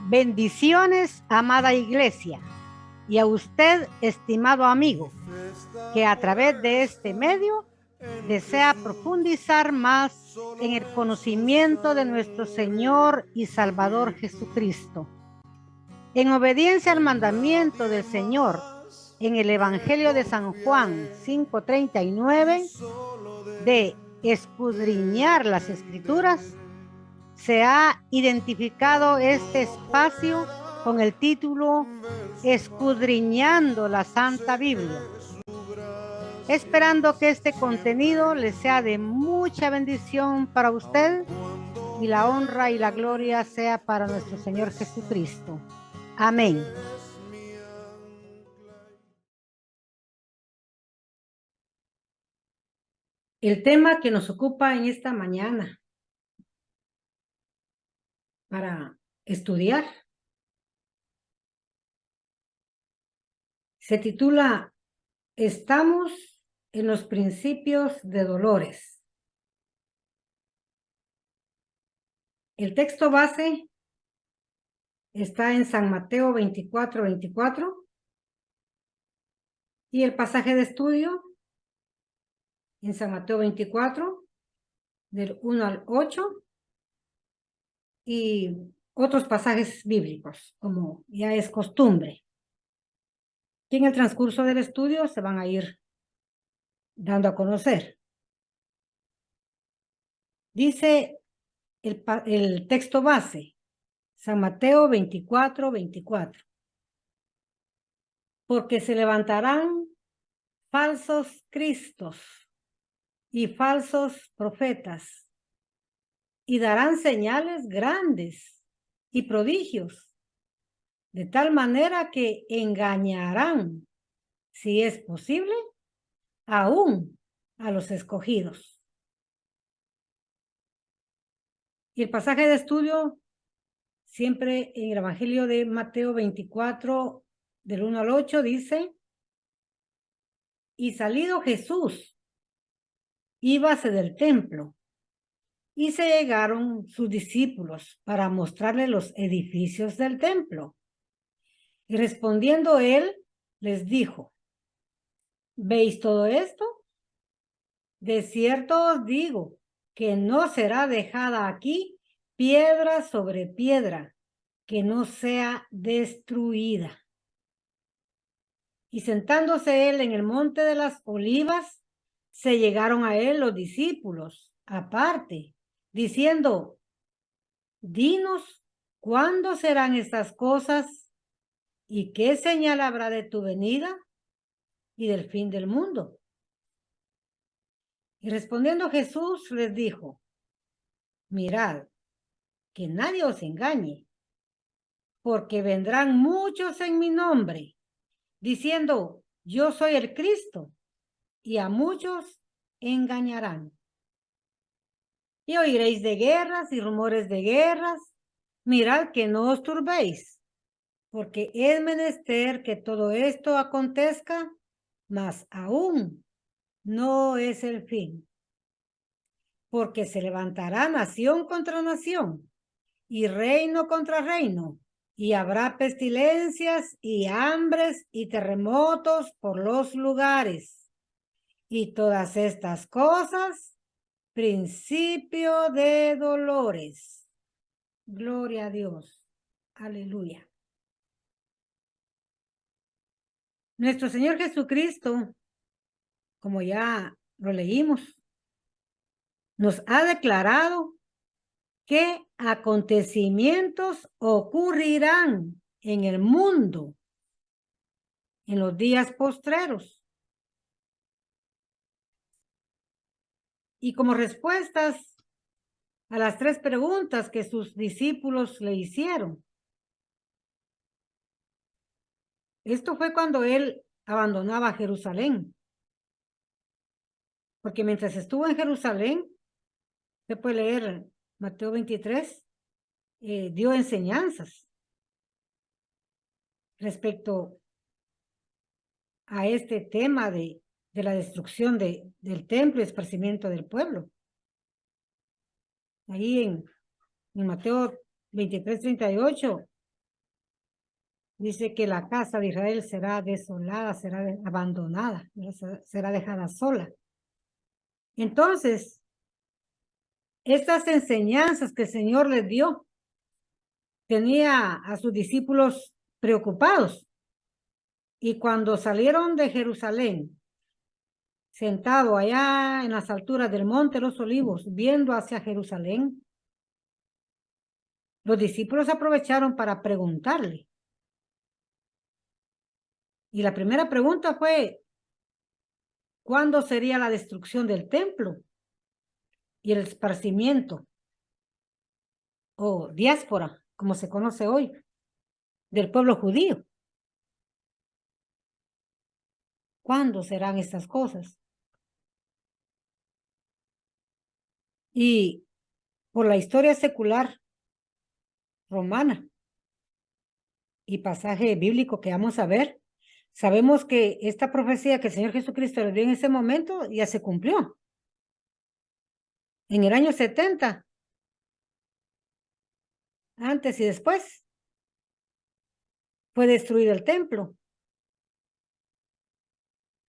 Bendiciones, amada iglesia, y a usted, estimado amigo, que a través de este medio desea profundizar más en el conocimiento de nuestro Señor y Salvador Jesucristo. En obediencia al mandamiento del Señor en el Evangelio de San Juan 5:39, de escudriñar las Escrituras, se ha identificado este espacio con el título Escudriñando la Santa Biblia, esperando que este contenido le sea de mucha bendición para usted y la honra y la gloria sea para nuestro Señor Jesucristo. Amén. El tema que nos ocupa en esta mañana para estudiar se titula Estamos en los principios de dolores. El texto base está en San Mateo 24:24 y el pasaje de estudio en San Mateo 24 del 1 al 8 y otros pasajes bíblicos, como ya es costumbre. Que en el transcurso del estudio se van a ir dando a conocer. Dice el texto base, San Mateo 24:24. Porque se levantarán falsos cristos y falsos profetas, y darán señales grandes y prodigios, de tal manera que engañarán, si es posible, aún a los escogidos. Y el pasaje de estudio, siempre en el Evangelio de Mateo 24, del 1 al 8, dice: Y salido Jesús, íbase del templo, y se llegaron sus discípulos para mostrarle los edificios del templo. Y respondiendo él, les dijo: ¿Veis todo esto? De cierto os digo que no será dejada aquí piedra sobre piedra que no sea destruida. Y sentándose él en el monte de las olivas, se llegaron a él los discípulos aparte, diciendo: Dinos, ¿cuándo serán estas cosas? ¿Y qué señal habrá de tu venida y del fin del mundo? Y respondiendo Jesús les dijo: Mirad, que nadie os engañe, porque vendrán muchos en mi nombre, diciendo: Yo soy el Cristo, y a muchos engañarán. Y oiréis de guerras y rumores de guerras. Mirad que no os turbéis, porque es menester que todo esto acontezca, mas aún no es el fin. Porque se levantará nación contra nación, y reino contra reino, y habrá pestilencias y hambres y terremotos por los lugares. Y todas estas cosas, principio de dolores. Gloria a Dios. Aleluya. Nuestro Señor Jesucristo, como ya lo leímos, nos ha declarado qué acontecimientos ocurrirán en el mundo en los días postreros. Y como respuestas a las 3 preguntas que sus discípulos le hicieron. Esto fue cuando él abandonaba Jerusalén. Porque mientras estuvo en Jerusalén, se puede leer Mateo 23, dio enseñanzas respecto a este tema de la destrucción del templo y esparcimiento del pueblo. Ahí en Mateo 23:38 Dice que la casa de Israel será desolada, será abandonada, será dejada sola. Entonces, estas enseñanzas que el Señor les dio, tenía a sus discípulos preocupados. Y cuando salieron de Jerusalén, sentado allá en las alturas del Monte de los Olivos, viendo hacia Jerusalén, los discípulos aprovecharon para preguntarle. Y la primera pregunta fue, ¿cuándo sería la destrucción del templo y el esparcimiento o diáspora, como se conoce hoy, del pueblo judío? ¿Cuándo serán estas cosas? Y por la historia secular romana y pasaje bíblico que vamos a ver, sabemos que esta profecía que el Señor Jesucristo le dio en ese momento ya se cumplió. En el año 70, antes y después, fue destruido el templo.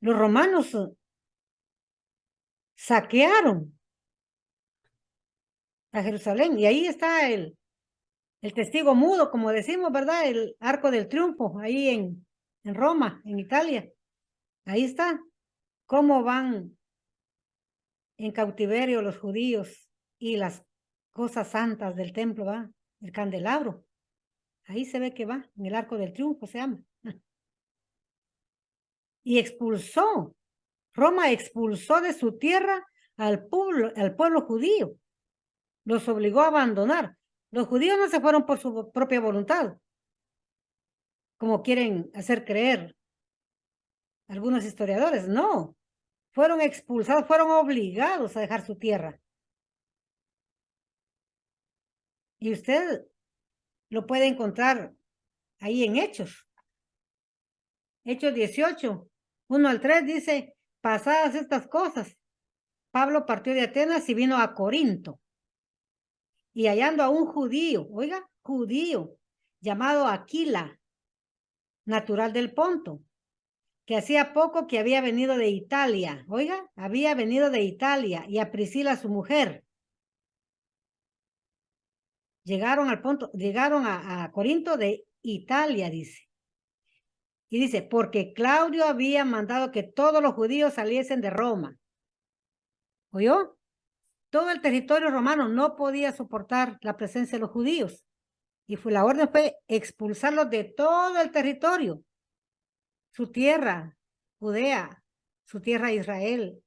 Los romanos saquearon a Jerusalén y ahí está el testigo mudo, como decimos, ¿verdad? El Arco del Triunfo, ahí en Roma, en Italia. Ahí está cómo van en cautiverio los judíos y las cosas santas del templo, ¿va? El candelabro. Ahí se ve que va, en el Arco del Triunfo se llama. Y expulsó, Roma expulsó de su tierra al pueblo judío. Los obligó a abandonar. Los judíos no se fueron por su propia voluntad, como quieren hacer creer algunos historiadores. No, fueron expulsados, fueron obligados a dejar su tierra. Y usted lo puede encontrar ahí en Hechos. Hechos 18, 1 al 3 dice, pasadas estas cosas, Pablo partió de Atenas y vino a Corinto. Y hallando a un judío, oiga, judío, llamado Aquila, natural del Ponto, que hacía poco que había venido de Italia, oiga, había venido de Italia, y a Priscila su mujer. Llegaron al Ponto, llegaron a Corinto de Italia, dice. Y dice, porque Claudio había mandado que todos los judíos saliesen de Roma. ¿Oyó? Todo el territorio romano no podía soportar la presencia de los judíos. Y la orden fue expulsarlos de todo el territorio. Su tierra, Judea, su tierra Israel,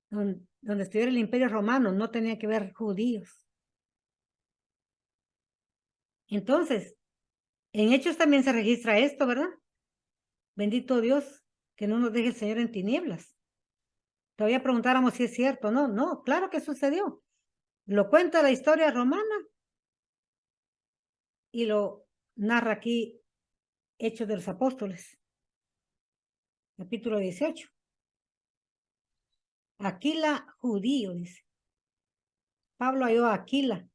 donde estuviera el imperio romano, no tenía que ver judíos. Entonces, en Hechos también se registra esto, ¿verdad? Bendito Dios, que no nos deje el Señor en tinieblas. Todavía preguntáramos si es cierto. No, no, claro que sucedió. Lo cuenta la historia romana y lo narra aquí Hechos de los Apóstoles, capítulo 18. Aquila judío, dice. Pablo halló a Aquila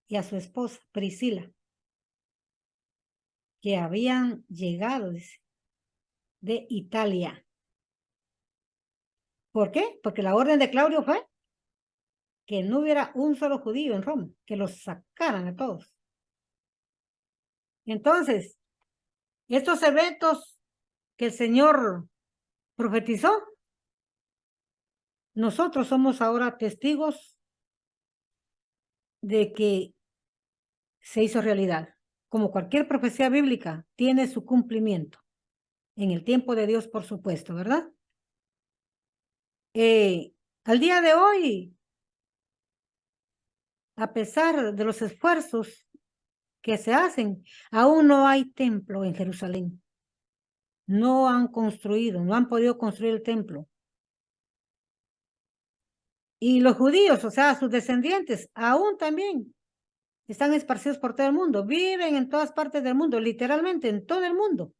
y a su esposa Priscila, que habían llegado, dice, de Italia. ¿Por qué? Porque la orden de Claudio fue que no hubiera un solo judío en Roma, que los sacaran a todos. Entonces, estos eventos que el Señor profetizó, nosotros somos ahora testigos de que se hizo realidad. Como cualquier profecía bíblica, tiene su cumplimiento. En el tiempo de Dios, por supuesto, ¿verdad? Al día de hoy, a pesar de los esfuerzos que se hacen, aún no hay templo en Jerusalén. No han construido, no han podido construir el templo. Y los judíos, o sea, sus descendientes, aún también están esparcidos por todo el mundo, viven en todas partes del mundo, literalmente en todo el mundo.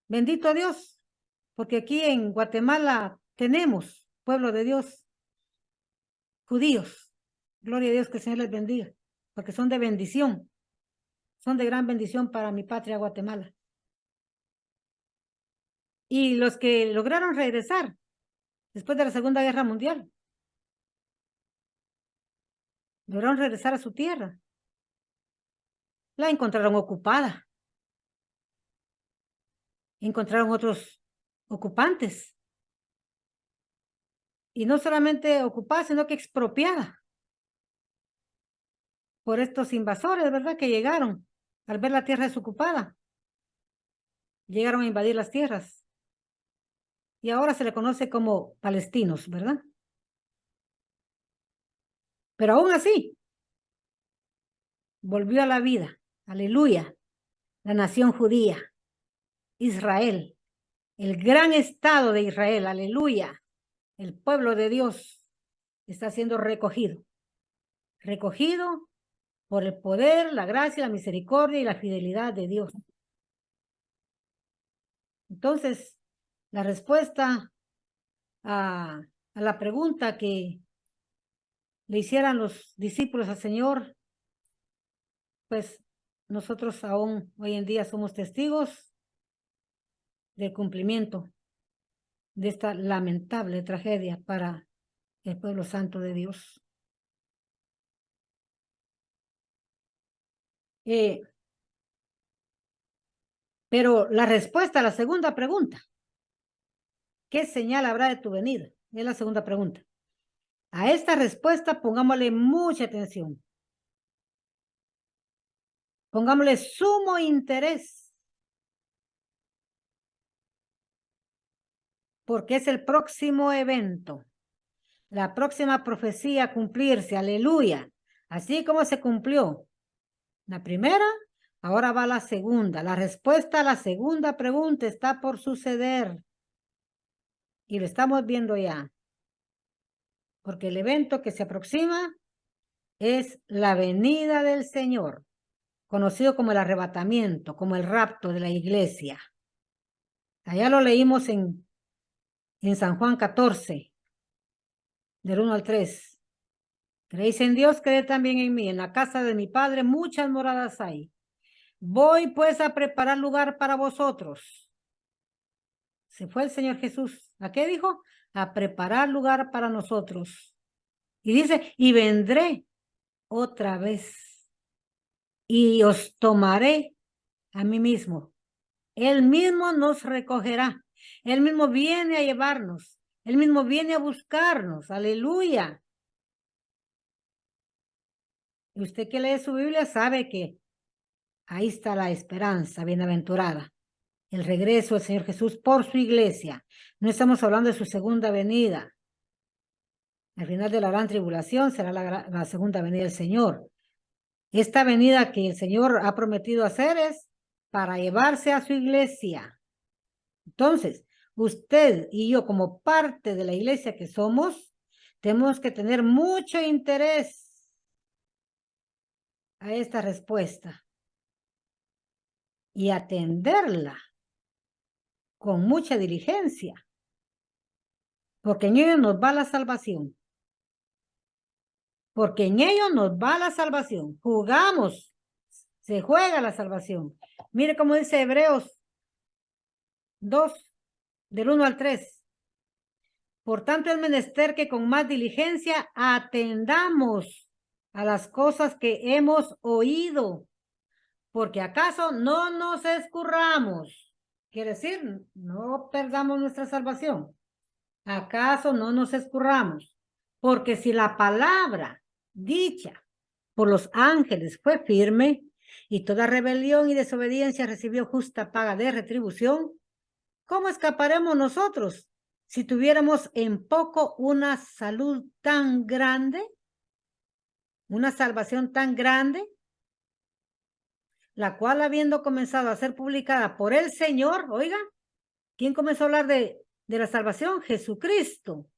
Bendito Dios, porque aquí en Guatemala tenemos pueblo de Dios, judíos. Gloria a Dios, que el Señor les bendiga, porque son de bendición. son de gran bendición para mi patria Guatemala. Y los que lograron regresar después de la Segunda Guerra Mundial, lograron regresar a su tierra, la encontraron ocupada. Encontraron otros ocupantes. Y no solamente ocupada, sino que expropiada por estos invasores, ¿verdad? Que llegaron al ver la tierra desocupada. Llegaron a invadir las tierras. Y ahora se le conoce como palestinos, ¿verdad? Pero aún así, volvió a la vida. Aleluya. La nación judía. Israel. El gran estado de Israel. Aleluya. El pueblo de Dios está siendo recogido. Recogido por el poder, la gracia, la misericordia y la fidelidad de Dios. Entonces, la respuesta a la pregunta que le hicieran los discípulos al Señor, pues nosotros aún hoy en día somos testigos del cumplimiento de esta lamentable tragedia para el pueblo santo de Dios. Pero la respuesta a la segunda pregunta, ¿qué señal habrá de tu venida? Es la segunda pregunta. A esta respuesta pongámosle mucha atención. Pongámosle sumo interés. Porque es el próximo evento. La próxima profecía a cumplirse. Aleluya. Así como se cumplió la primera, ahora va la segunda. La respuesta a la segunda pregunta está por suceder. Y lo estamos viendo ya. Porque el evento que se aproxima es la venida del Señor, conocido como el arrebatamiento, como el rapto de la iglesia. Allá lo leímos en San Juan 14, del 1 al 3. Creéis en Dios, creed también en mí. En la casa de mi Padre muchas moradas hay. Voy pues a preparar lugar para vosotros. Se fue el Señor Jesús. ¿A qué dijo? A preparar lugar para nosotros. Y dice, y vendré otra vez y os tomaré a mí mismo. Él mismo nos recogerá. Él mismo viene a llevarnos. Él mismo viene a buscarnos. Aleluya. Y usted que lee su Biblia sabe que ahí está la esperanza bienaventurada. El regreso del Señor Jesús por su iglesia. No estamos hablando de su segunda venida. Al final de la gran tribulación será la segunda venida del Señor. Esta venida que el Señor ha prometido hacer es para llevarse a su iglesia. Entonces, usted y yo como parte de la iglesia que somos, tenemos que tener mucho interés a esta respuesta y atenderla con mucha diligencia, porque en ello nos va la salvación. Porque en ello nos va la salvación. Jugamos, se juega la salvación. Mire cómo dice Hebreos 2, del 1 al 3. Por tanto, es menester que con más diligencia atendamos a las cosas que hemos oído, porque acaso no nos escurramos. Quiere decir, no perdamos nuestra salvación. ¿Acaso no nos escurramos? Porque si la palabra dicha por los ángeles fue firme y toda rebelión y desobediencia recibió justa paga de retribución, ¿cómo escaparemos nosotros si tuviéramos en poco una salud tan grande, una salvación tan grande, la cual habiendo comenzado a ser publicada por el Señor, oiga, ¿quién comenzó a hablar de la salvación? Jesucristo.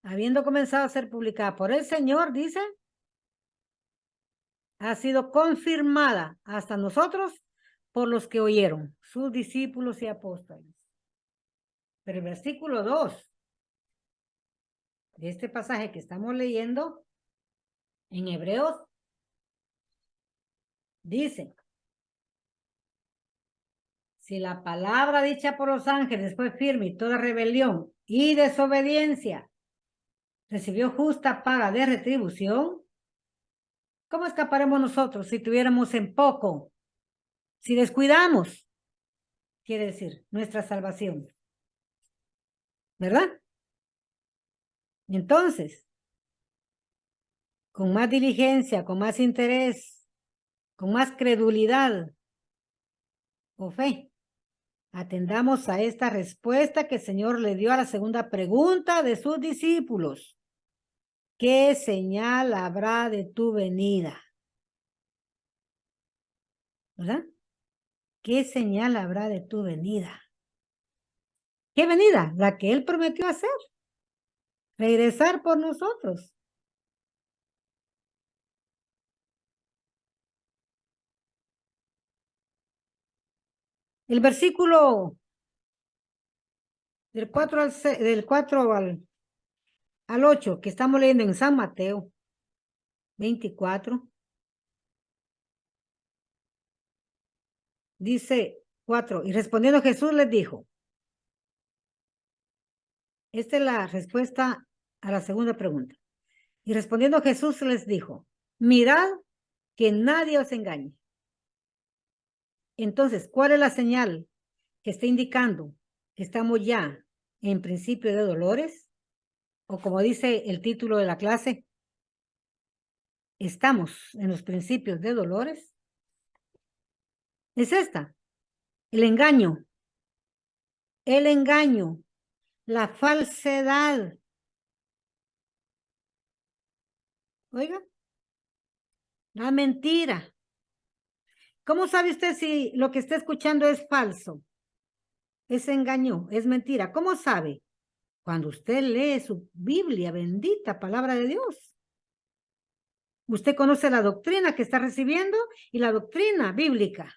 Habiendo comenzado a ser publicada por el Señor, dice, ha sido confirmada hasta nosotros por los que oyeron, sus discípulos y apóstoles. Pero el versículo 2 de este pasaje que estamos leyendo en Hebreos Dice, si la palabra dicha por los ángeles fue firme y toda rebelión y desobediencia recibió justa paga de retribución, ¿cómo escaparemos nosotros si tuviéramos en poco? Si descuidamos, quiere decir, nuestra salvación. ¿Verdad? Entonces, con más diligencia, con más interés, con más credulidad o fe, atendamos a esta respuesta que el Señor le dio a la segunda pregunta de sus discípulos. ¿Qué señal habrá de tu venida? ¿Verdad? ¿Qué señal habrá de tu venida? ¿Qué venida? La que Él prometió hacer. Regresar por nosotros. El versículo del 4 al 8 que estamos leyendo en San Mateo 24. Dice 4, y respondiendo Jesús les dijo, esta es la respuesta a la segunda pregunta. Y respondiendo Jesús les dijo, mirad que nadie os engañe. Entonces, ¿cuál es la señal que está indicando que estamos ya en principio de dolores? O como dice el título de la clase, estamos en los principios de dolores. Es esta, el engaño, la falsedad. Oiga, la mentira. ¿Cómo sabe usted si lo que está escuchando es falso? Es engaño, es mentira. ¿Cómo sabe? Cuando usted lee su Biblia, bendita palabra de Dios. Usted conoce la doctrina que está recibiendo y la doctrina bíblica.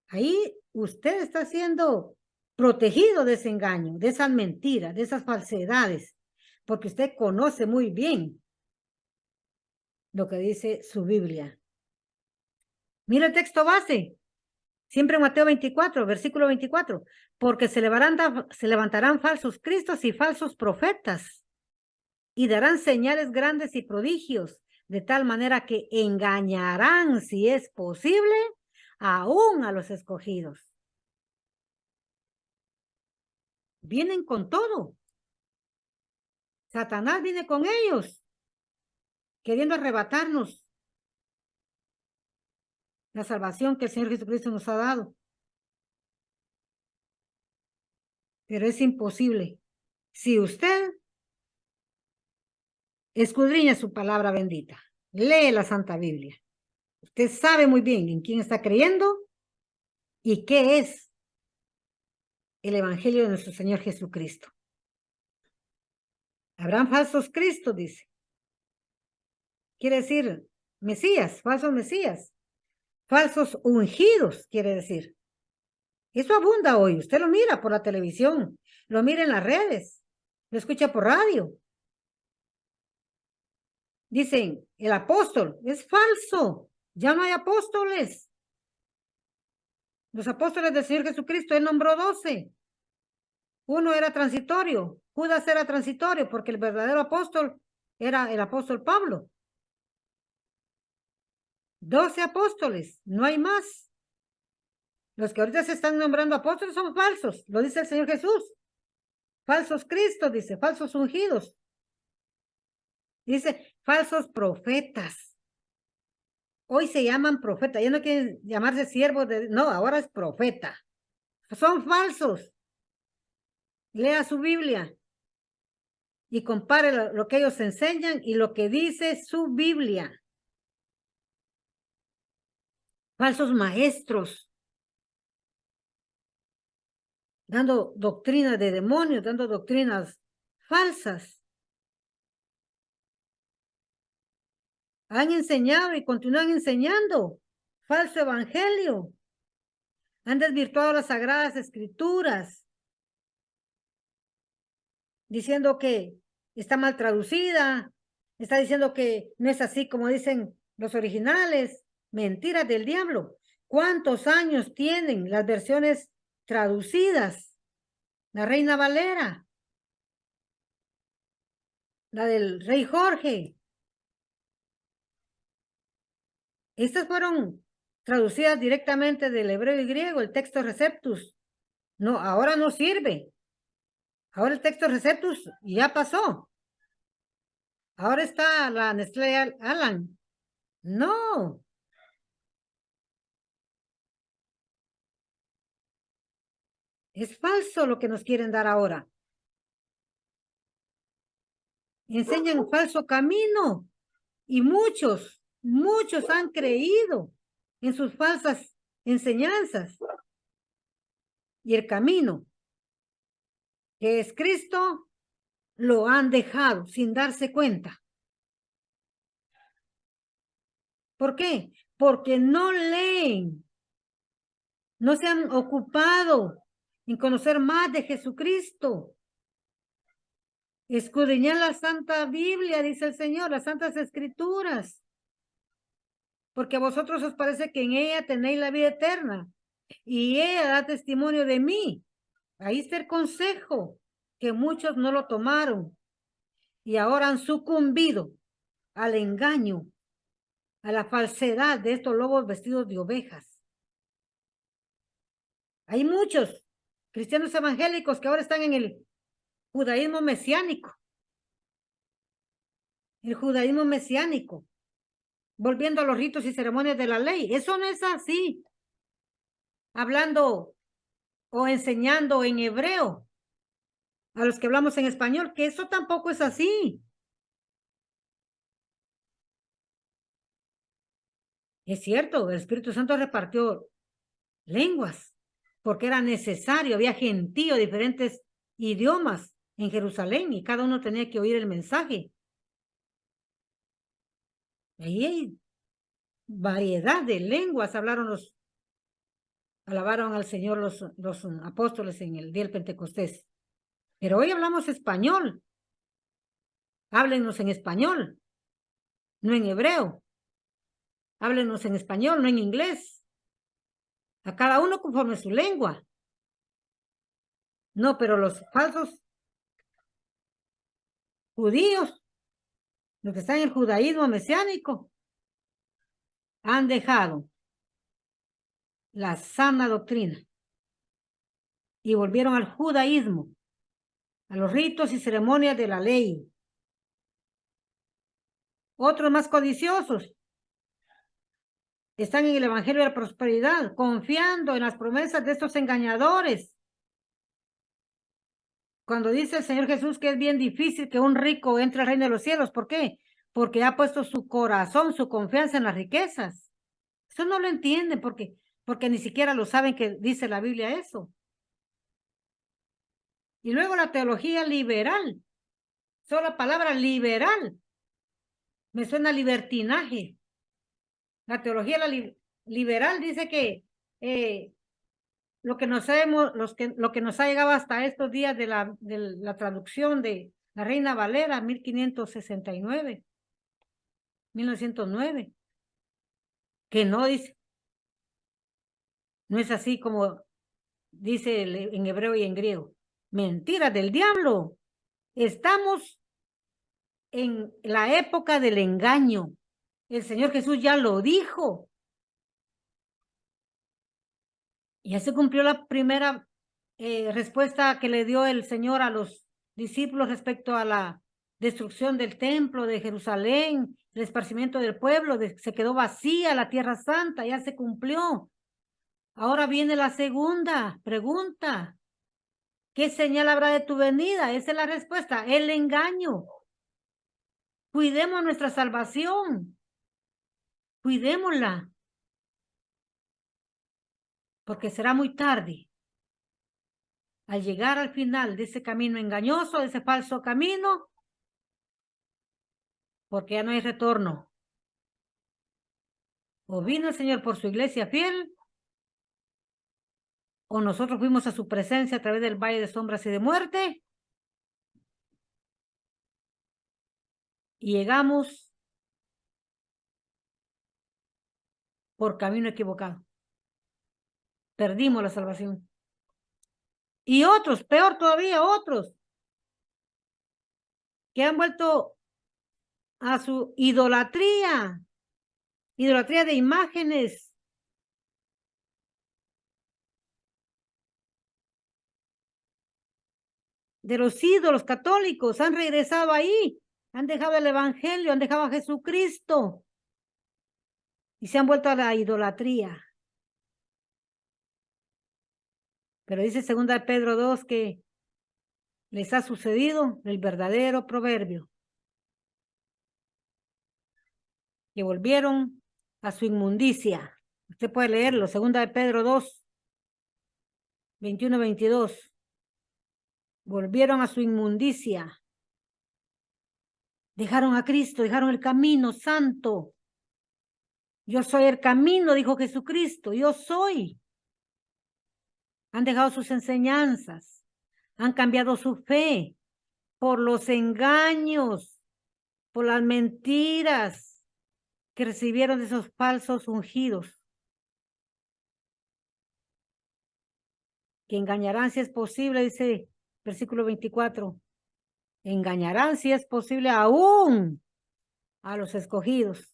Ahí usted está siendo protegido de ese engaño, de esas mentiras, de esas falsedades, porque usted conoce muy bien lo que dice su Biblia. Mira el texto base, siempre en Mateo 24, versículo 24, porque se levantarán falsos cristos y falsos profetas y darán señales grandes y prodigios, de tal manera que engañarán, si es posible, aún a los escogidos. Vienen con todo. Satanás viene con ellos, queriendo arrebatarnos la salvación que el Señor Jesucristo nos ha dado. Pero es imposible. Si usted escudriña su palabra bendita, lee la Santa Biblia, usted sabe muy bien en quién está creyendo y qué es el Evangelio de nuestro Señor Jesucristo. Habrán falsos cristos, dice. Quiere decir Mesías, falsos Mesías. Falsos ungidos, quiere decir. Eso abunda hoy. Usted lo mira por la televisión, lo mira en las redes, lo escucha por radio. Dicen, el apóstol es falso. Ya no hay apóstoles. Los apóstoles del Señor Jesucristo, Él nombró 12. Uno era transitorio. Judas era transitorio porque el verdadero apóstol era el apóstol Pablo. 12 apóstoles, no hay más. Los que ahorita se están nombrando apóstoles son falsos, lo dice el Señor Jesús. Falsos Cristos, dice, falsos ungidos. Dice, falsos profetas. Hoy se llaman profetas, ya no quieren llamarse siervos de... No, ahora es profeta. Son falsos. Lea su Biblia y compare lo que ellos enseñan y lo que dice su Biblia. Falsos maestros, dando doctrinas de demonios, dando doctrinas falsas. Han enseñado y continúan enseñando falso evangelio. Han desvirtuado las sagradas escrituras, diciendo que está mal traducida, está diciendo que no es así como dicen los originales, Mentiras del diablo. ¿Cuántos años tienen las versiones traducidas? La Reina Valera, la del Rey Jorge. Estas fueron traducidas directamente del hebreo y griego, el texto Receptus. No, ahora no sirve. Ahora el texto Receptus ya pasó. Ahora está la Nestlé Alan. No. Es falso lo que nos quieren dar ahora. Enseñan un falso camino. Y muchos han creído en sus falsas enseñanzas. Y el camino que es Cristo lo han dejado sin darse cuenta. ¿Por qué? Porque no leen, no se han ocupado en conocer más de Jesucristo. Escudriñar la Santa Biblia, dice el Señor, las Santas Escrituras. Porque a vosotros os parece que en ella tenéis la vida eterna. Y ella da testimonio de mí. Ahí está el consejo, que muchos no lo tomaron. Y ahora han sucumbido al engaño, a la falsedad de estos lobos vestidos de ovejas. Hay muchos cristianos evangélicos que ahora están en el judaísmo mesiánico. El judaísmo mesiánico. Volviendo a los ritos y ceremonias de la ley. Eso no es así. Hablando o enseñando en hebreo a los que hablamos en español, que eso tampoco es así. Es cierto, el Espíritu Santo repartió lenguas porque era necesario, había gentío, diferentes idiomas en Jerusalén y cada uno tenía que oír el mensaje. Ahí hay variedad de lenguas, alabaron al Señor los apóstoles en el día del Pentecostés. Pero hoy hablamos español. Háblenos en español, no en hebreo. Háblenos en español, no en inglés. A cada uno conforme su lengua. No, pero los falsos judíos, los que están en el judaísmo mesiánico, han dejado la sana doctrina y volvieron al judaísmo, a los ritos y ceremonias de la ley. Otros más codiciosos están en el evangelio de la prosperidad, confiando en las promesas de estos engañadores. Cuando dice el Señor Jesús que es bien difícil que un rico entre al reino de los cielos, ¿por qué? Porque ha puesto su corazón, su confianza en las riquezas. Eso no lo entienden porque ni siquiera lo saben que dice la Biblia eso. Y luego la teología liberal. Solo la palabra liberal me suena a libertinaje. La teología liberal dice que lo que nos ha llegado hasta estos días de la traducción de la Reina Valera, 1569, 1909, que no dice, no es así como dice en hebreo y en griego. Mentira del diablo. Estamos en la época del engaño. El Señor Jesús ya lo dijo. Ya se cumplió la primera respuesta que le dio el Señor a los discípulos respecto a la destrucción del templo de Jerusalén, el esparcimiento del pueblo, se quedó vacía la tierra santa, ya se cumplió. Ahora viene la segunda pregunta. ¿Qué señal habrá de tu venida? Esa es la respuesta, el engaño. Cuidemos nuestra salvación. Cuidémosla. Porque será muy tarde. Al llegar al final de ese camino engañoso, de ese falso camino, porque ya no hay retorno. O vino el Señor por su iglesia fiel, o nosotros fuimos a su presencia a través del valle de sombras y de muerte, y llegamos por camino equivocado. Perdimos la salvación. Y otros, peor todavía, otros que han vuelto a su idolatría de imágenes. De los ídolos católicos, han regresado ahí, han dejado el evangelio, han dejado a Jesucristo y se han vuelto a la idolatría. Pero dice 2 Pedro 2 que les ha sucedido el verdadero proverbio, que volvieron a su inmundicia. Usted puede leerlo, 2 Pedro 2, 21-22. Volvieron a su inmundicia. Dejaron a Cristo, dejaron el camino santo. Yo soy el camino, dijo Jesucristo, yo soy. Han dejado sus enseñanzas, han cambiado su fe por los engaños, por las mentiras que recibieron de esos falsos ungidos, que engañarán si es posible, dice versículo 24, engañarán si es posible aún a los escogidos.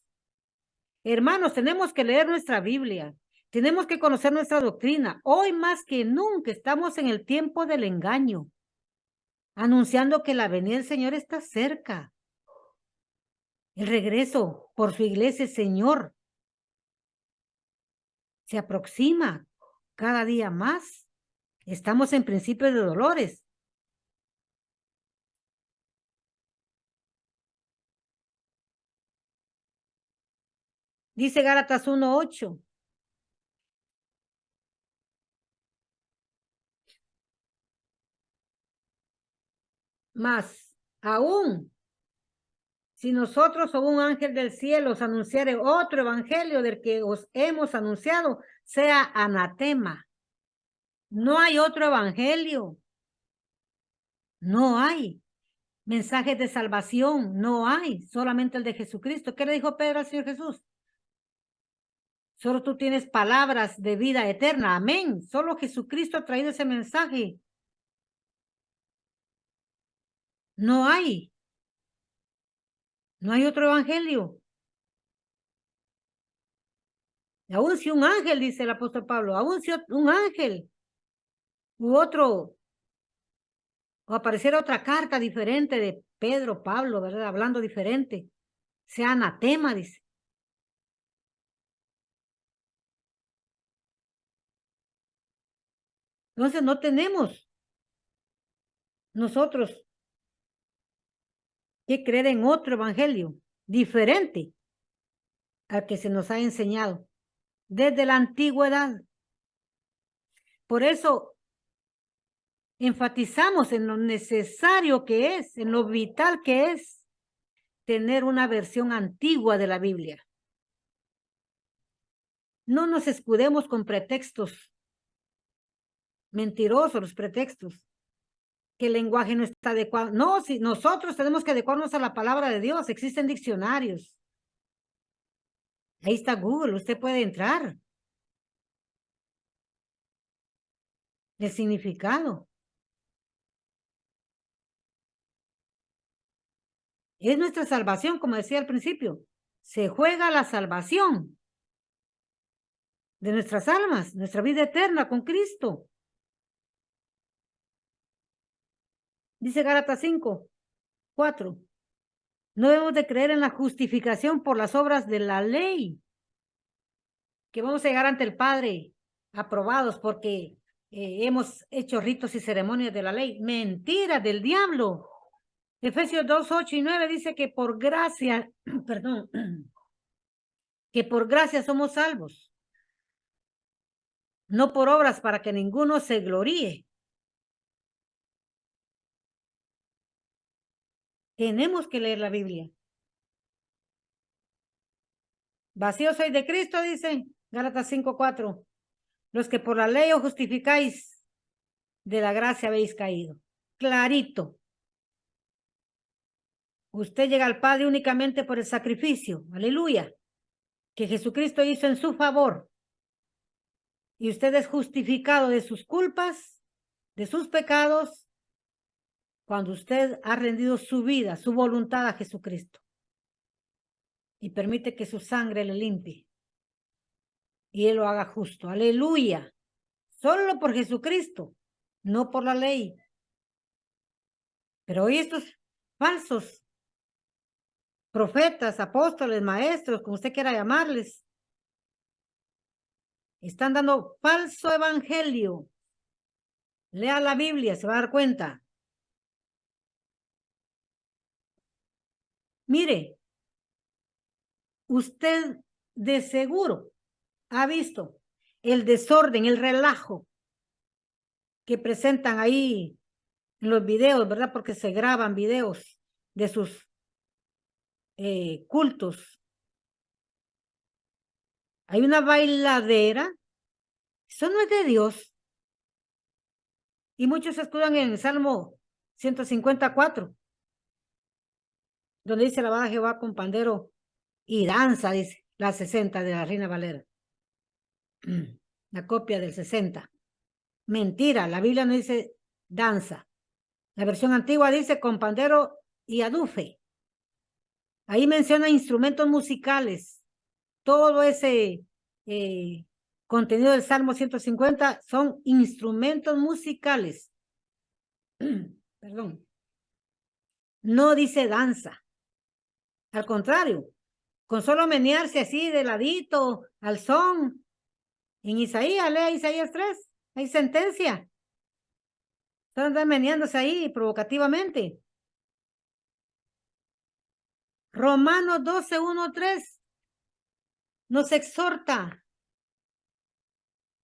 Hermanos, tenemos que leer nuestra Biblia, tenemos que conocer nuestra doctrina. Hoy más que nunca estamos en el tiempo del engaño, anunciando que la venida del Señor está cerca. El regreso por su iglesia, Señor, se aproxima cada día más. Estamos en principio de dolores. Dice Gálatas 1:8. Más aún, si nosotros o un ángel del cielo os anunciare otro evangelio del que os hemos anunciado, sea anatema. No hay otro evangelio. No hay mensajes de salvación. No hay. Solamente el de Jesucristo. ¿Qué le dijo Pedro al Señor Jesús? Solo tú tienes palabras de vida eterna. Amén. Solo Jesucristo ha traído ese mensaje. No hay. No hay otro evangelio. Aún si un ángel, dice el apóstol Pablo, aún si un ángel u otro, o apareciera otra carta diferente de Pedro, Pablo, ¿verdad? Hablando diferente, sea anatema, dice. Entonces no tenemos nosotros que creer en otro evangelio diferente al que se nos ha enseñado desde la antigüedad. Por eso enfatizamos en lo necesario que es, en lo vital que es tener una versión antigua de la Biblia. No nos escudemos con pretextos mentirosos, los pretextos, que el lenguaje no está adecuado. No, si nosotros tenemos que adecuarnos a la palabra de Dios, existen diccionarios. Ahí está Google, usted puede entrar. El significado. Es nuestra salvación, como decía al principio. Se juega la salvación de nuestras almas, nuestra vida eterna con Cristo. Dice Gálatas 5:4. No debemos de creer en la justificación por las obras de la ley, que vamos a llegar ante el Padre aprobados porque hemos hecho ritos y ceremonias de la ley. Mentira del diablo. Efesios 2:8-9 dice que por gracia, perdón, que por gracia somos salvos, no por obras para que ninguno se gloríe. Tenemos que leer la Biblia. Vacío soy de Cristo, dice Gálatas 5:4. Los que por la ley os justificáis, de la gracia habéis caído. Clarito. Usted llega al Padre únicamente por el sacrificio. Aleluya. que Jesucristo hizo en su favor y usted es justificado de sus culpas, de sus pecados, cuando usted ha rendido su vida, su voluntad a Jesucristo y permite que su sangre le limpie y Él lo haga justo. Aleluya. Solo por Jesucristo, no por la ley. Pero hoy estos falsos profetas, apóstoles, maestros, como usted quiera llamarles, están dando falso evangelio. Lea la Biblia, se va a dar cuenta. Mire, usted de seguro ha visto el desorden, el relajo que presentan ahí en los videos, ¿verdad? Porque se graban videos de sus cultos. Hay una bailadera, eso no es de Dios. Y muchos escudan en el Salmo 154, donde dice: alabada a Jehová con pandero y danza, dice la 60 de la Reina Valera. La copia del 60. Mentira, la Biblia no dice danza. La versión antigua dice con pandero y adufe. Ahí menciona instrumentos musicales. Todo ese contenido del Salmo 150 son instrumentos musicales. Perdón. No dice danza. Al contrario, con solo menearse así de ladito al son. En Isaías, lea Isaías 3, hay sentencia. Están meneándose ahí provocativamente. Romanos 12, 1, 3 nos exhorta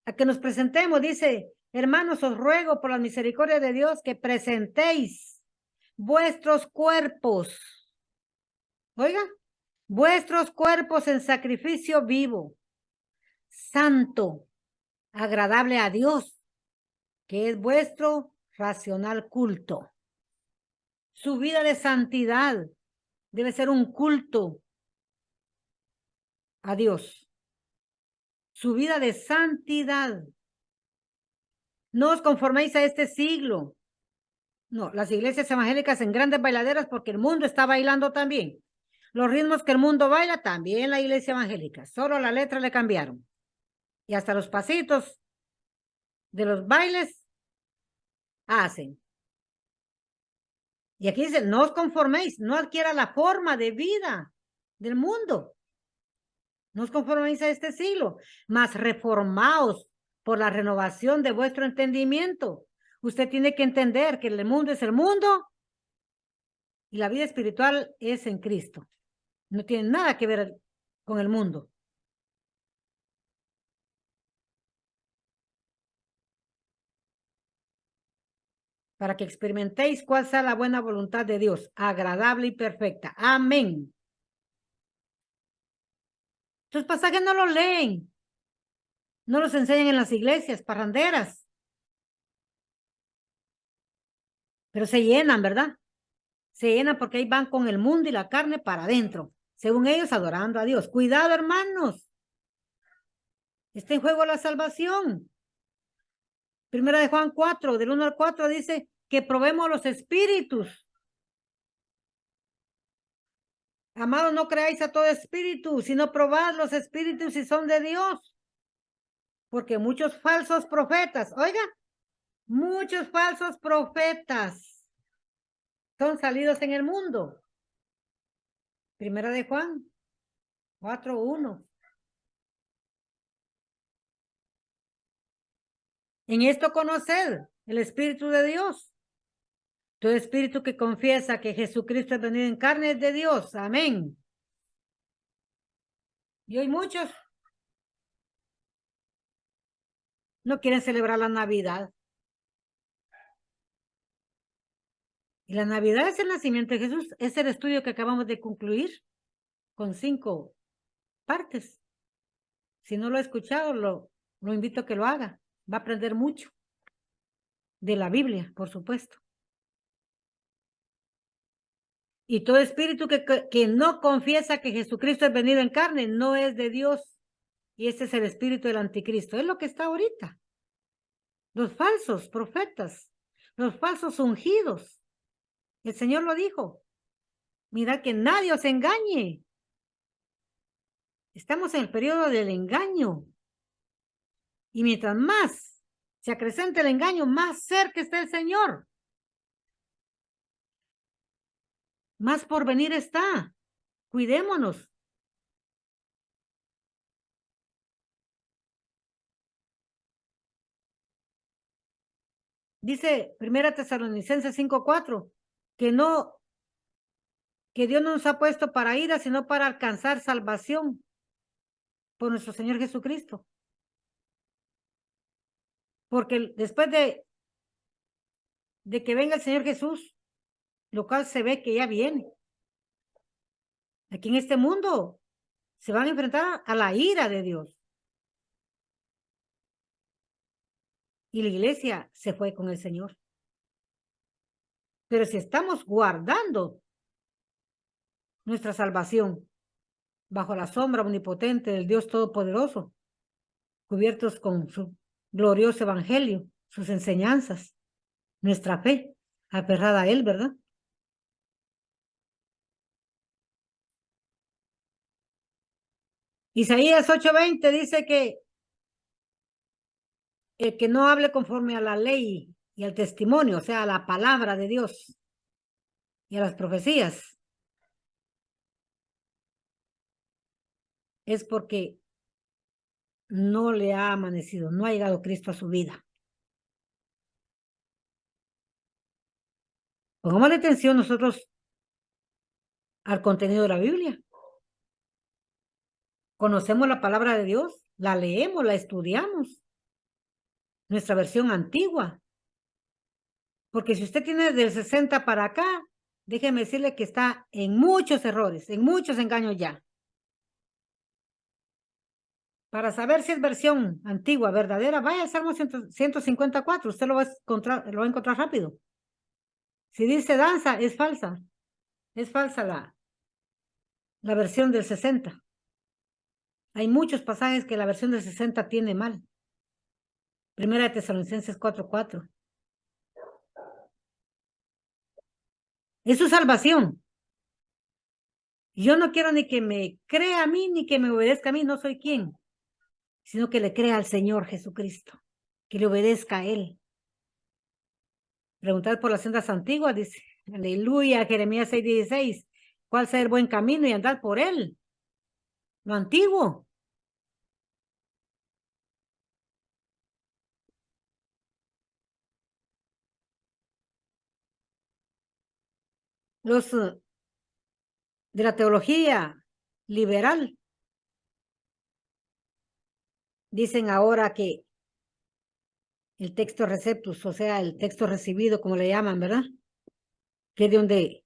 a que nos presentemos. Dice: hermanos, os ruego por la misericordia de Dios que presentéis vuestros cuerpos. Oiga, vuestros cuerpos en sacrificio vivo, santo, agradable a Dios, que es vuestro racional culto. Su vida de santidad debe ser un culto a Dios. Su vida de santidad. No os conforméis a este siglo. No, las iglesias evangélicas en grandes bailaderas, porque el mundo está bailando también. Los ritmos que el mundo baila, también la iglesia evangélica. Solo la letra le cambiaron. Y hasta los pasitos de los bailes hacen. Y aquí dice: no os conforméis, no adquiera la forma de vida del mundo. No os conforméis a este siglo, mas reformaos por la renovación de vuestro entendimiento. Usted tiene que entender que el mundo es el mundo y la vida espiritual es en Cristo. No tiene nada que ver con el mundo. Para que experimentéis cuál sea la buena voluntad de Dios, agradable y perfecta. Amén. Estos pasajes no los leen. No los enseñan en las iglesias parranderas. Pero se llenan, ¿verdad? Se llenan porque ahí van con el mundo y la carne para adentro. Según ellos, adorando a Dios. Cuidado, hermanos. Está en juego la salvación. Primera de Juan 4, del 1 al 4, dice que probemos los espíritus. Amados, no creáis a todo espíritu, sino probad los espíritus si son de Dios. Porque muchos falsos profetas, oiga, muchos falsos profetas son salidos en el mundo. Primera de Juan 4:1. En esto conoced el Espíritu de Dios. Todo espíritu que confiesa que Jesucristo es venido en carne es de Dios. Amén. Y hoy muchos no quieren celebrar la Navidad. Y la Navidad es el nacimiento de Jesús. Es el estudio que acabamos de concluir con 5 partes. Si no lo ha escuchado, lo invito a que lo haga. Va a aprender mucho de la Biblia, por supuesto. Y todo espíritu que no confiesa que Jesucristo es venido en carne no es de Dios. Y ese es el espíritu del anticristo. Es lo que está ahorita. Los falsos profetas, los falsos ungidos. El Señor lo dijo. Mira que nadie os engañe. Estamos en el periodo del engaño. Y mientras más se acrecenta el engaño, más cerca está el Señor. Más por venir está. Cuidémonos. Dice 1 Tesalonicenses 5:4, que Dios no nos ha puesto para ira, sino para alcanzar salvación por nuestro Señor Jesucristo. Porque después de que venga el Señor Jesús, lo cual se ve que ya viene. Aquí en este mundo se van a enfrentar a la ira de Dios. Y la iglesia se fue con el Señor. Pero si estamos guardando nuestra salvación bajo la sombra omnipotente del Dios Todopoderoso, cubiertos con su glorioso evangelio, sus enseñanzas, nuestra fe aferrada a Él, ¿verdad? Isaías 8:20 dice que el que no hable conforme a la ley y al testimonio, o sea, a la palabra de Dios y a las profecías, es porque no le ha amanecido, no ha llegado Cristo a su vida. Pongamos atención nosotros al contenido de la Biblia. Conocemos la palabra de Dios, la leemos, la estudiamos. Nuestra versión antigua. Porque si usted tiene del 60 para acá, déjeme decirle que está en muchos errores, en muchos engaños ya. Para saber si es versión antigua, verdadera, vaya al Salmo 154, usted lo va a encontrar rápido. Si dice danza, es falsa. Es falsa la versión del 60. Hay muchos pasajes que la versión del 60 tiene mal. Primera de Tesalonicenses 4:4. Es su salvación. Yo no quiero ni que me crea a mí, ni que me obedezca a mí, no soy quien, sino que le crea al Señor Jesucristo, que le obedezca a Él. Preguntar por las sendas antiguas, dice, aleluya, Jeremías 6:16, ¿cuál sea el buen camino y andar por él? Lo antiguo. Los de la teología liberal dicen ahora que el texto receptus, o sea, el texto recibido, como le llaman, ¿verdad? Que es de donde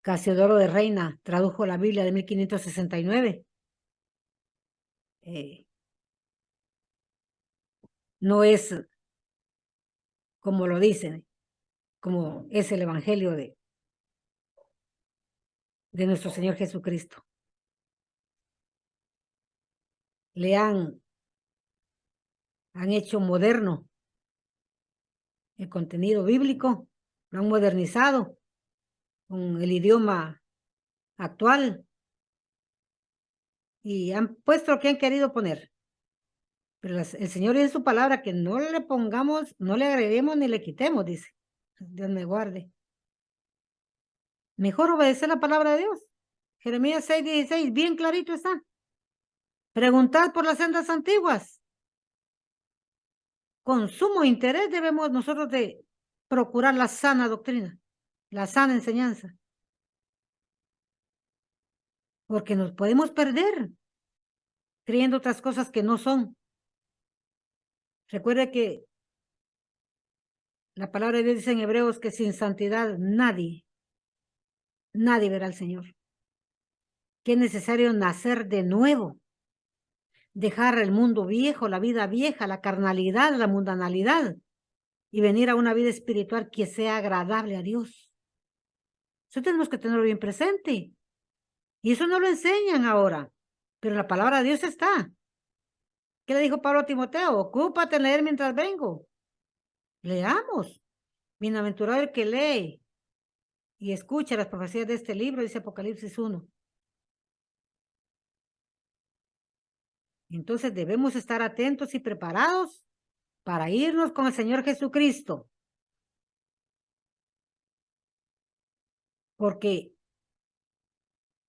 Casiodoro de Reina tradujo la Biblia de 1569. No es como lo dicen, como es el Evangelio de nuestro Señor Jesucristo. Le han hecho moderno el contenido bíblico, lo han modernizado con el idioma actual y han puesto lo que han querido poner. Pero el Señor dice en su palabra que no le pongamos, no le agreguemos ni le quitemos, dice. Dios me guarde. Mejor obedecer la palabra de Dios. Jeremías 6:16, bien clarito está. Preguntar por las sendas antiguas. Con sumo interés debemos nosotros de procurar la sana doctrina, la sana enseñanza. Porque nos podemos perder creyendo otras cosas que no son. Recuerde que la palabra de Dios dice en Hebreos que sin santidad nadie verá al Señor. Que es necesario nacer de nuevo, dejar el mundo viejo, la vida vieja, la carnalidad, la mundanalidad y venir a una vida espiritual que sea agradable a Dios. Eso tenemos que tenerlo bien presente. Y eso no lo enseñan ahora, pero la palabra de Dios está. ¿Qué le dijo Pablo a Timoteo? Ocúpate en leer mientras vengo. Leamos. Bienaventurado el que lee y escucha las profecías de este libro, dice Apocalipsis 1. Entonces debemos estar atentos y preparados para irnos con el Señor Jesucristo. Porque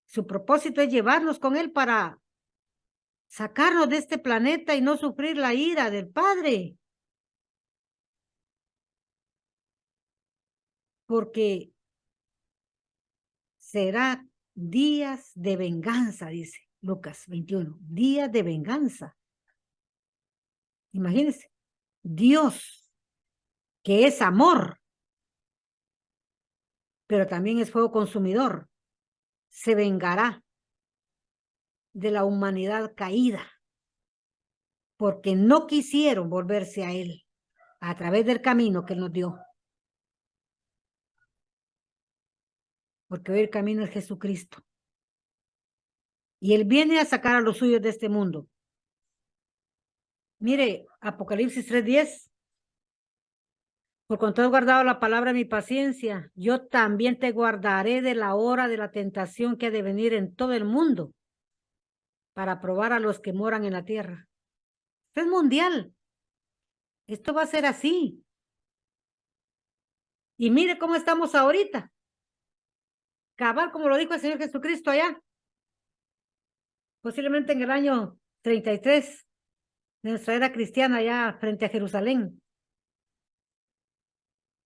su propósito es llevarnos con Él para sacarnos de este planeta y no sufrir la ira del Padre. Porque será días de venganza, dice Lucas 21. Días de venganza. Imagínense, Dios, que es amor, pero también es fuego consumidor, se vengará de la humanidad caída, porque no quisieron volverse a Él a través del camino que Él nos dio. Porque hoy el camino es Jesucristo. Y Él viene a sacar a los suyos de este mundo. Mire, Apocalipsis 3:10. Por cuanto has guardado la palabra de mi paciencia, yo también te guardaré de la hora de la tentación que ha de venir en todo el mundo para probar a los que moran en la tierra. Esto es mundial. Esto va a ser así. Y mire cómo estamos ahorita. Cabal, como lo dijo el Señor Jesucristo allá. Posiblemente en el año 33 de nuestra era cristiana allá frente a Jerusalén.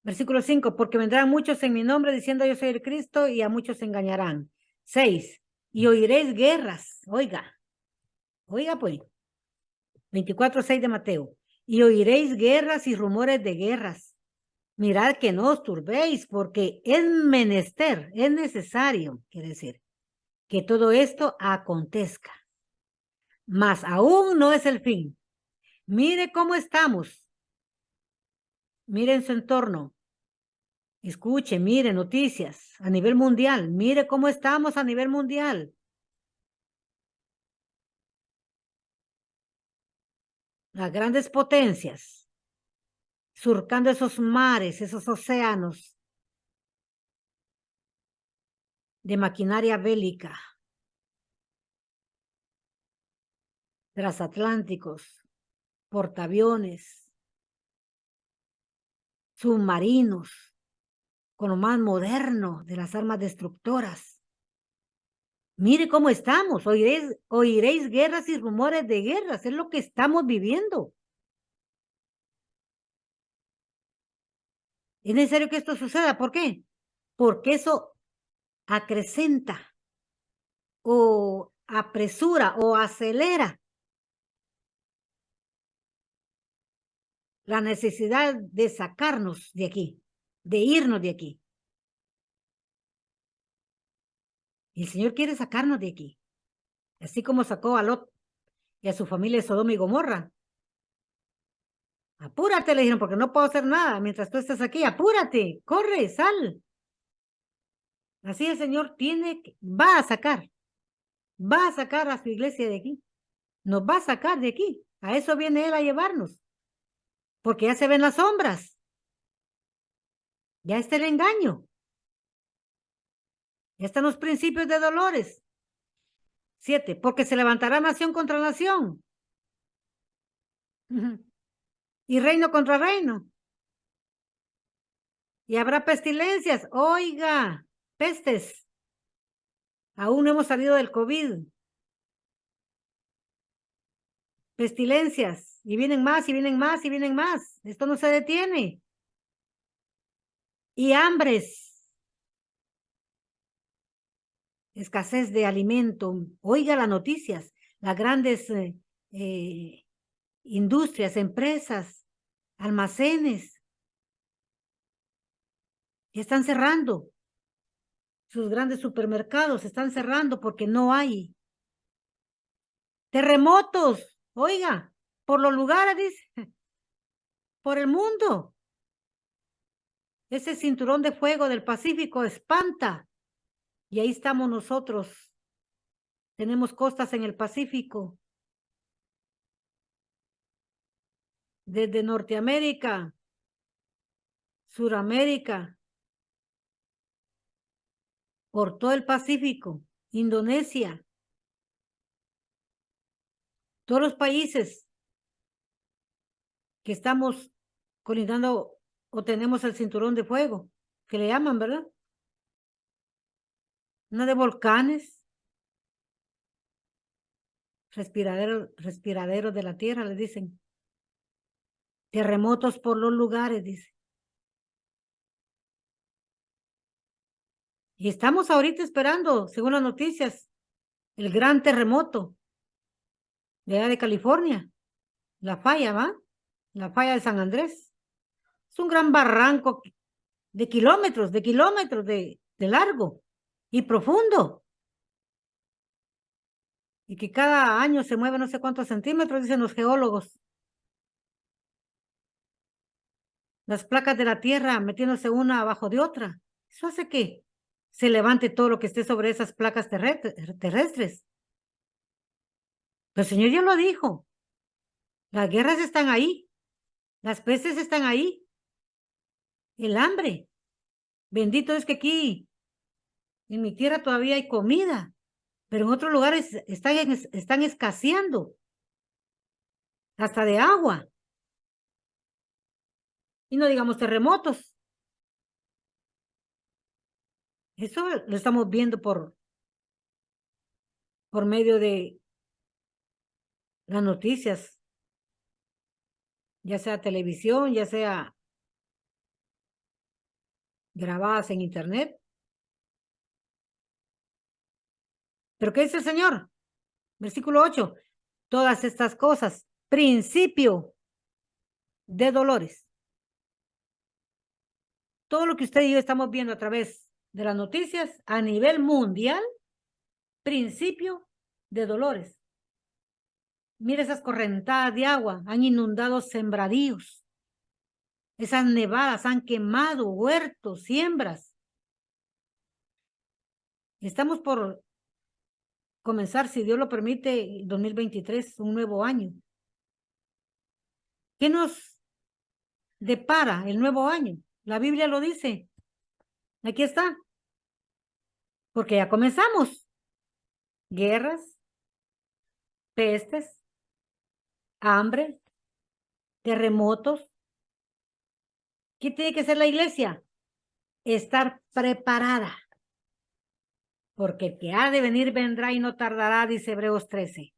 Versículo 5, porque vendrán muchos en mi nombre diciendo yo soy el Cristo y a muchos se engañarán. 6, y oiréis guerras. Oiga pues. 24:6 de Mateo. Y oiréis guerras y rumores de guerras. Mirad que no os turbéis, porque es menester, es necesario, quiere decir, que todo esto acontezca. Mas aún no es el fin. Mire cómo estamos. Miren su entorno. Escuche, mire noticias a nivel mundial. Mire cómo estamos a nivel mundial. Las grandes potencias, surcando esos mares, esos océanos de maquinaria bélica, transatlánticos, portaaviones, submarinos, con lo más moderno de las armas destructoras. Mire cómo estamos, oiréis guerras y rumores de guerras, es lo que estamos viviendo. Es necesario que esto suceda, ¿por qué? Porque eso acrecenta o apresura o acelera la necesidad de sacarnos de aquí, de irnos de aquí. El Señor quiere sacarnos de aquí, así como sacó a Lot y a su familia de Sodoma y Gomorra. Apúrate, le dijeron, porque no puedo hacer nada mientras tú estás aquí. Apúrate, corre, sal. Así el Señor va a sacar a su iglesia de aquí. Nos va a sacar de aquí. A eso viene Él a llevarnos. Porque ya se ven las sombras. Ya está el engaño. Ya están los principios de dolores. 7, porque se levantará nación contra nación. Y reino contra reino. Y habrá pestilencias. Oiga, pestes. Aún no hemos salido del COVID. Pestilencias. Y vienen más, y vienen más, y vienen más. Esto no se detiene. Y hambres. Escasez de alimento. Oiga las noticias. Las grandes industrias, empresas, almacenes. Ya están cerrando. Sus grandes supermercados están cerrando porque no hay. Terremotos. Oiga, por los lugares, dice. Por el mundo. Ese cinturón de fuego del Pacífico espanta. Y ahí estamos nosotros. Tenemos costas en el Pacífico. Desde Norteamérica, Suramérica, por todo el Pacífico, Indonesia, todos los países que estamos colindando o tenemos el cinturón de fuego, que le llaman, ¿verdad? Una de volcanes, respiraderos de la tierra, le dicen. Terremotos por los lugares, dice. Y estamos ahorita esperando, según las noticias, el gran terremoto de allá de California, la falla, ¿va? La falla de San Andrés. Es un gran barranco de kilómetros de largo y profundo. Y que cada año se mueve no sé cuántos centímetros, dicen los geólogos. Las placas de la Tierra metiéndose una abajo de otra. Eso hace que se levante todo lo que esté sobre esas placas terrestres. Pero el Señor ya lo dijo. Las guerras están ahí. Las pestes están ahí. El hambre. Bendito es que aquí, en mi tierra, todavía hay comida. Pero en otros lugares están escaseando. Hasta de agua. Y no digamos terremotos. Eso lo estamos viendo por medio de las noticias, ya sea televisión, ya sea grabadas en internet. ¿Pero qué dice el Señor? Versículo 8. Todas estas cosas, principio de dolores. Todo lo que usted y yo estamos viendo a través de las noticias a nivel mundial, principio de dolores. Mira esas correntadas de agua, han inundado sembradíos. Esas nevadas han quemado huertos, siembras. Estamos por comenzar, si Dios lo permite, 2023, un nuevo año. ¿Qué nos depara el nuevo año? La Biblia lo dice. Aquí está. Porque ya comenzamos. Guerras, pestes, hambre, terremotos. ¿Qué tiene que hacer la iglesia? Estar preparada. Porque el que ha de venir vendrá y no tardará, dice Hebreos 13.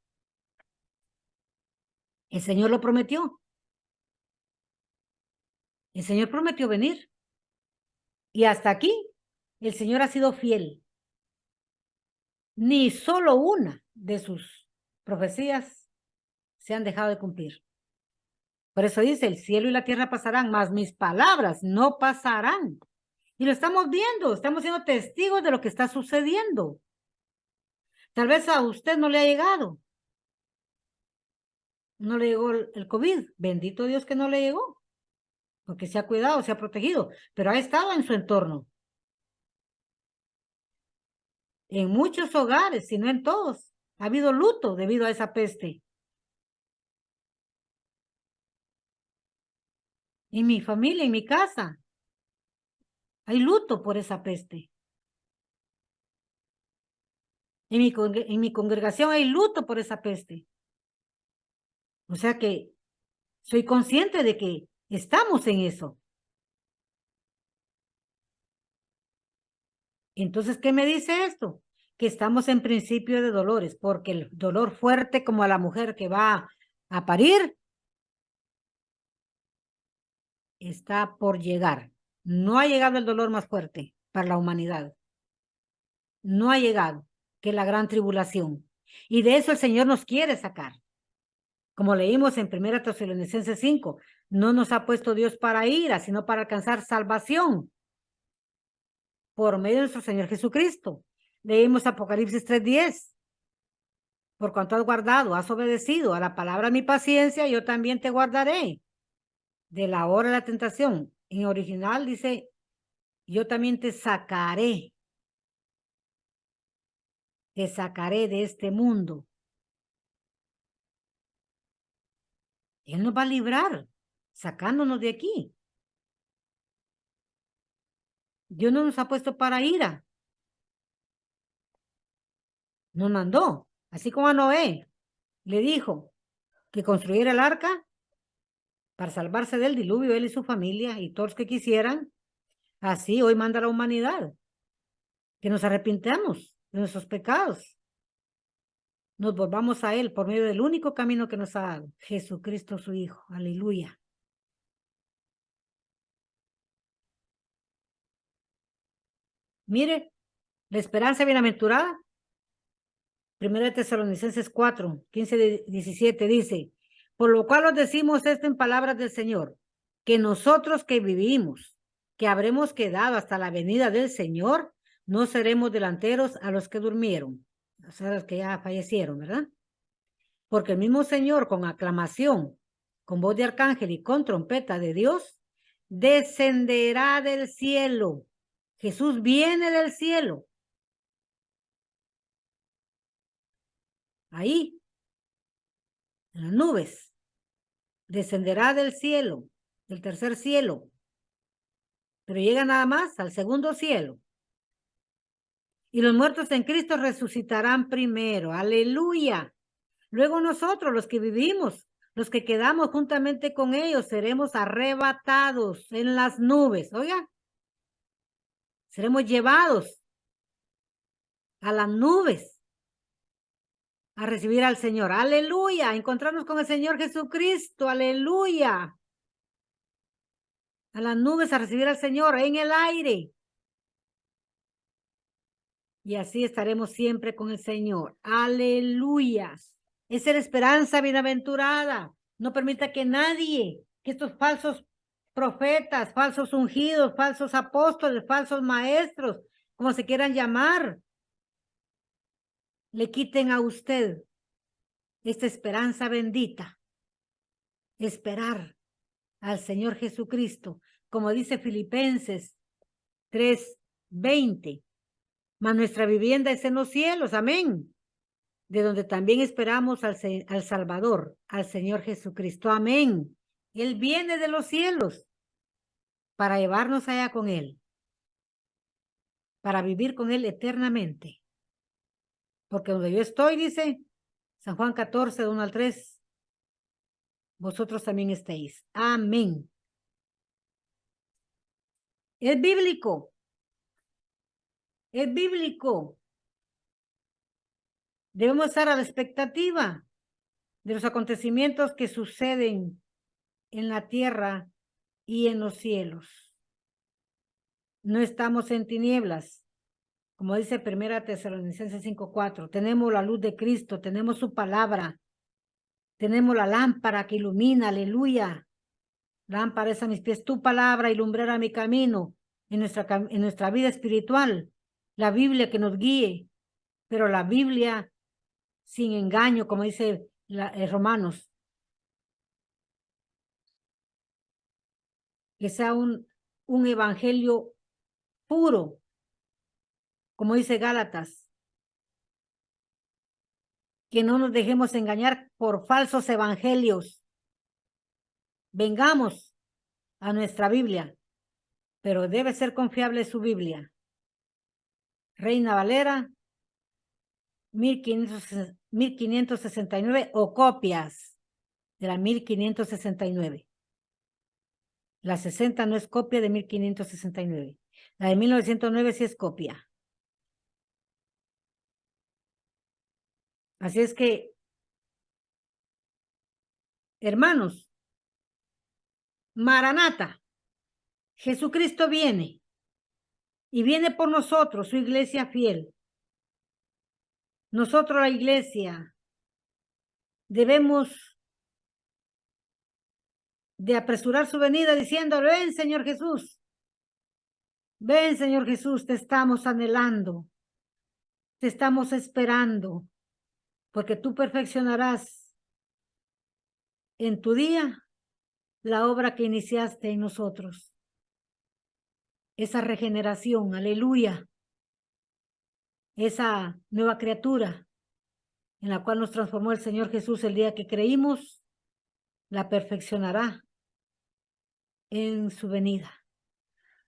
El Señor lo prometió. El Señor prometió venir. Y hasta aquí, el Señor ha sido fiel. Ni solo una de sus profecías se han dejado de cumplir. Por eso dice, el cielo y la tierra pasarán, mas mis palabras no pasarán. Y lo estamos viendo, estamos siendo testigos de lo que está sucediendo. Tal vez a usted no le ha llegado. No le llegó el COVID. Bendito Dios que no le llegó. Porque se ha cuidado, se ha protegido. Pero ha estado en su entorno. En muchos hogares, si no en todos, ha habido luto debido a esa peste. En mi familia, en mi casa, hay luto por esa peste. En mi congregación hay luto por esa peste. O sea que soy consciente de que estamos en eso. Entonces, ¿qué me dice esto? Que estamos en principio de dolores, porque el dolor fuerte como a la mujer que va a parir está por llegar. No ha llegado el dolor más fuerte para la humanidad. No ha llegado, que es la gran tribulación. Y de eso el Señor nos quiere sacar. Como leímos en 1 Tesalonicenses 5, no nos ha puesto Dios para ira, sino para alcanzar salvación por medio de nuestro Señor Jesucristo. Leímos Apocalipsis 3:10. Por cuanto has guardado, has obedecido a la palabra de mi paciencia, yo también te guardaré de la hora de la tentación. En original dice, yo también te sacaré te sacaré de este mundo. Él nos va a librar, sacándonos de aquí. Dios no nos ha puesto para ira. Nos mandó, así como a Noé, le dijo que construyera el arca para salvarse del diluvio, él y su familia y todos los que quisieran. Así hoy manda a la humanidad que nos arrepintamos de nuestros pecados. Nos volvamos a Él por medio del único camino que nos ha dado, Jesucristo su Hijo. Aleluya. Mire, la esperanza bienaventurada. 1 Tesalonicenses 4, 15, 17 dice, por lo cual os decimos esto en palabras del Señor, que nosotros que vivimos, que habremos quedado hasta la venida del Señor, no seremos delanteros a los que durmieron, o sea, los que ya fallecieron, ¿verdad? Porque el mismo Señor con aclamación, con voz de arcángel y con trompeta de Dios, descenderá del cielo. Jesús viene del cielo. Ahí, en las nubes, descenderá del cielo, del tercer cielo, pero llega nada más al segundo cielo. Y los muertos en Cristo resucitarán primero. Aleluya. Luego nosotros, los que vivimos, los que quedamos juntamente con ellos, seremos arrebatados en las nubes. Oiga, seremos llevados a las nubes a recibir al Señor. Aleluya. A encontrarnos con el Señor Jesucristo. Aleluya. A las nubes a recibir al Señor en el aire. Y así estaremos siempre con el Señor. Aleluya. Esa es la esperanza bienaventurada. No permita que nadie, que estos falsos profetas, falsos ungidos, falsos apóstoles, falsos maestros, como se quieran llamar, le quiten a usted esta esperanza bendita. Esperar al Señor Jesucristo, como dice Filipenses 3:20. Mas nuestra vivienda es en los cielos, amén, de donde también esperamos al Salvador, al Señor Jesucristo, amén. Él viene de los cielos para llevarnos allá con Él, para vivir con Él eternamente. Porque donde yo estoy, dice San Juan 14, 1 al 3, vosotros también estéis. Amén. Es bíblico. Es bíblico. Debemos estar a la expectativa de los acontecimientos que suceden en la tierra y en los cielos. No estamos en tinieblas, como dice 1 Tesalonicenses 5:4. Tenemos la luz de Cristo, tenemos su palabra, tenemos la lámpara que ilumina, aleluya. Lámpara es a mis pies tu palabra y lumbrera mi camino en nuestra vida espiritual. La Biblia que nos guíe, pero la Biblia sin engaño, como dice Romanos. Que sea un evangelio puro, como dice Gálatas. Que no nos dejemos engañar por falsos evangelios. Vengamos a nuestra Biblia, pero debe ser confiable su Biblia. Reina Valera, 1569 o copias de la 1569. La 60 no es copia de 1569. La de 1909 sí es copia. Así es que, hermanos, Maranata, Jesucristo viene y viene por nosotros, su iglesia fiel. Nosotros, la iglesia, debemos de apresurar su venida diciendo, ven Señor Jesús, te estamos anhelando, te estamos esperando, porque tú perfeccionarás en tu día la obra que iniciaste en nosotros. Esa regeneración, aleluya. esa nueva criatura en la cual nos transformó el Señor Jesús el día que creímos, la perfeccionará en su venida.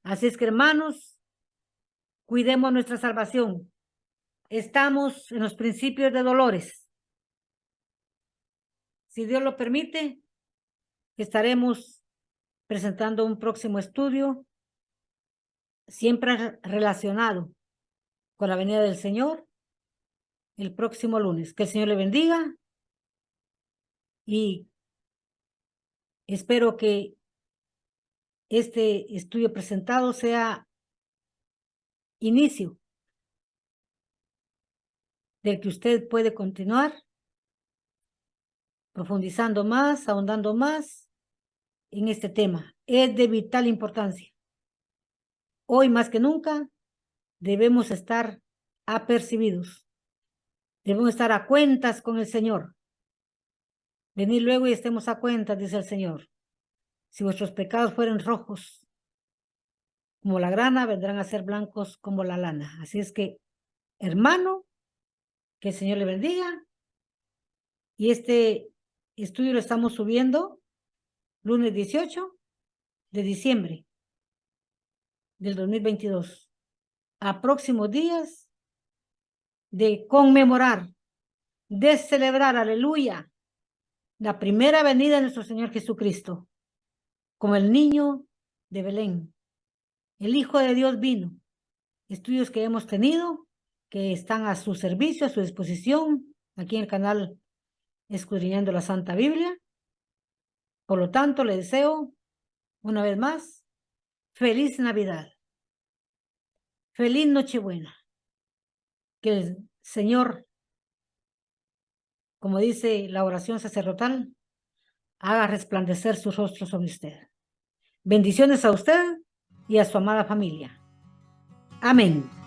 Así es que, hermanos, cuidemos nuestra salvación. Estamos en los principios de dolores. Si Dios lo permite, estaremos presentando un próximo estudio, siempre relacionado con la venida del Señor, el próximo lunes. Que el Señor le bendiga y espero que este estudio presentado sea inicio del que usted puede continuar profundizando más, ahondando más en este tema. Es de vital importancia. Hoy más que nunca debemos estar apercibidos. Debemos estar a cuentas con el Señor. Venid luego y estemos a cuentas, dice el Señor. Si vuestros pecados fueren rojos como la grana, vendrán a ser blancos como la lana. Así es que, hermano, que el Señor le bendiga. Y este estudio lo estamos subiendo lunes 18 de diciembre del 2022. A próximos días de conmemorar, de celebrar, aleluya, la primera venida de nuestro Señor Jesucristo, como el niño de Belén. El Hijo de Dios vino. Estudios que hemos tenido, que están a su servicio, a su disposición, aquí en el canal Escudriñando la Santa Biblia. Por lo tanto, le deseo, una vez más, feliz Navidad, feliz Nochebuena. Que el Señor, como dice la oración sacerdotal, haga resplandecer su rostro sobre usted. Bendiciones a usted y a su amada familia. Amén.